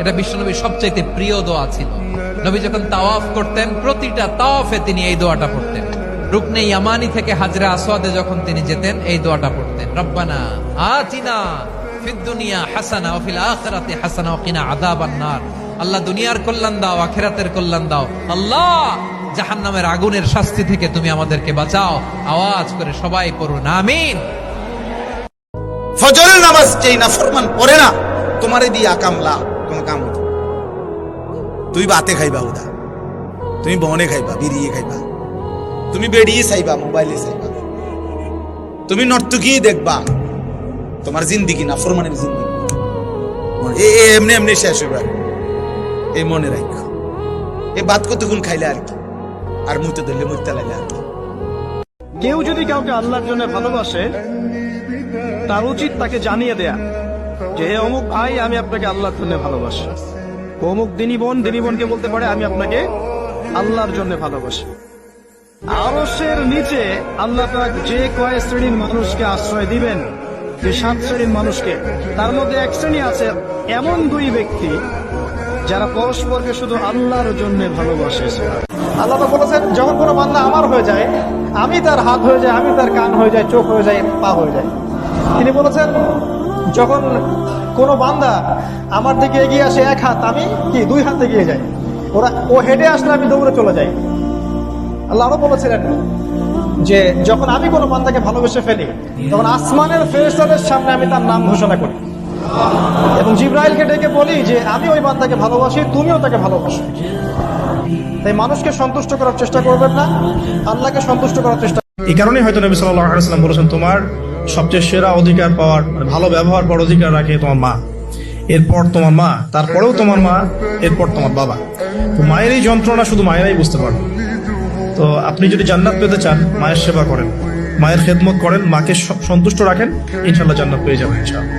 এটা বিশ্বনবীর সবচাইতে প্রিয় দোয়া ছিল। নবী যখন তাওয়াফ করতেন, প্রতিটা তাওয়াফে তিনি এই দোয়াটা পড়তেন। রুকনে ইয়ামানি থেকে হাজরা আসওয়াদে যখন তিনি যেতেন, এই দোয়াটা পড়তেন, রব্বানা আতিনা ফিদ দুনিয়া হাসানা ওয়া ফিল আখিরাতি হাসানা ওয়া কিনা আযাবান নার। আল্লাহ দুনিয়ার কল্যাণ দাও, আখিরাতের কল্যাণ দাও। আল্লাহ জাহান্নামের আগুনের শাস্তি থেকে তুমি আমাদেরকে বাঁচাও। আওয়াজ করে সবাই পড়ুন আমিন। ফজরের নামাজ যেই নাফরমান পড়ে না, তোমারে দিয়ে আকামলা কোন কাম হতো। তুই বাতে খাইবা উদা, তুমি বনে খাইবা, বিড়িয়ে খাইবা, তুমি বেড়িয়ে চাইবা, মোবাইলে চাইবা, তুমি নর্তকী দেখবা, তোমার জিন্দিগি নাফরমানের জিন্দিগি এমনি এমনি শেষ হইবা। এই মনে রাখো, এই বাদ কতক্ষণ খাইলে আর কি, আর মুইতে ধরলে মুইতে লাইলে আর কি। কেউ যদি কাউকে আল্লাহর জন্য ভালোবাসে, তার উচিত তাকে জানিয়ে দেয়া যে হে অমুক ভাই, আমি আপনাকে আল্লাহর জন্য ভালোবাসি। অমুক দিনী বোনকে বলতে পারে আমি আপনাকে আল্লাহর জন্য ভালোবাসি। আরশের নিচে আল্লাহ পাক যে কয় শ্রেণীর মানুষকে আশ্রয় দিবেন, যে 7 শ্রেণীর মানুষকে, তার মধ্যে এক শ্রেণী আছে এমন 2 ব্যক্তি যারা পরস্পরকে শুধু আল্লাহর জন্য ভালোবাসে। আল্লাহ বলেছেন, যখন কোনো বান্দা আমার হয়ে যায়, আমি তার হাত হয়ে যায়, আমি তার কান হয়ে যায়, চোখ হয়ে যায়, পা হয়ে যায়। তিনি বলেছেন, যখন কোনো বান্দা আমার দিকে এগিয়ে আসে 1 হাত, আমি কি 2 হাত এগিয়ে যাই। ও হেঁটে আসলে আমি দৌড়ে চলে যাই। আল্লাহ আরো বলেছিলেন যে যখন আমি কোনো বান্দাকে ভালোবেসে ফেলি, তখন আসমানের ফেরেশতাদের সামনে আমি তার নাম ঘোষণা করি এবং জিবরাইলকে ডেকে বলি যে আমি ওই বান্দাকে ভালোবাসি, তুমিও তাকে ভালোবাসো। তাই মানুষকে সন্তুষ্ট করার চেষ্টা করবেন না, আল্লাহকে সন্তুষ্ট করার চেষ্টা। এই কারণেই হয়তো নবী সাল্লাল্লাহু আলাইহি ওয়াসাল্লাম বলেছেন, তোমার সবচেয়ে সেরা অধিকার পাওয়ার, ভালো ব্যবহার করার অধিকার রাখে তোমার মা, এরপর তোমার মা, তারপরেও তোমার মা, এরপর তোমার বাবা। তো মায়ের এই যন্ত্রণা শুধু মায়েরাই বুঝতে পারবে। তো আপনি যদি জান্নাত পেতে চান, মায়ের সেবা করেন, মায়ের খেদমত করেন, মাকে সন্তুষ্ট রাখেন, ইনশাআল্লাহ জান্নাত পেয়ে যাবেন ইনশাআল্লাহ।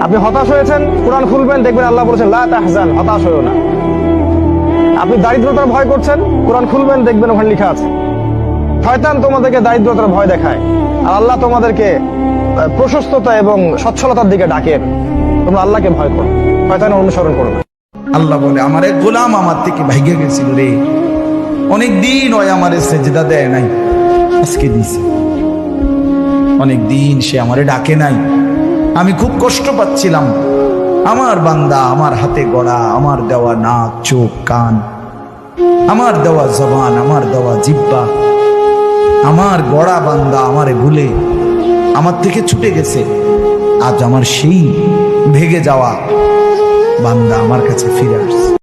আপনি হতাশ হয়েছেন, কোরআন খুলবেন, দেখবেন আল্লাহ বলেছেন লা তাহজান, হতাশ হয়ো না। আপনি দারিদ্রতার ভয় করছেন, কোরআন খুলবেন, দেখবেন ওখানে লেখা আছে শয়তান তোমাদেরকে দারিদ্রতার ভয় দেখায়, আর আল্লাহ তোমাদেরকে প্রশস্ততা এবং সচ্ছলতার দিকে ডাকেন। তোমরা আল্লাহকে ভয় করো, শয়তানের অনুসরণ করো না। আল্লাহ বলে, আমার এক গোলাম আমার থেকে ভাইগে গেছিল রে, অনেকদিন ওই আমারে সেজদা দেয় নাই, আজকে দিছে। অনেকদিন সে আমারে ডাকে নাই, আমি খুব কষ্ট পাচ্ছিলাম। আমার বান্দা আমার হাতে গড়া, আমার দেওয়া নাক, চোখ, কান, আমার দেওয়া জবান, আমার দেওয়া জিহ্বা, আমার গড়া বান্দা আমারে ভুলে আমার থেকে ছুটে গেছে। আজ আমার সেই ভেগে যাওয়া বান্দা আমার কাছে ফিরে আসছে।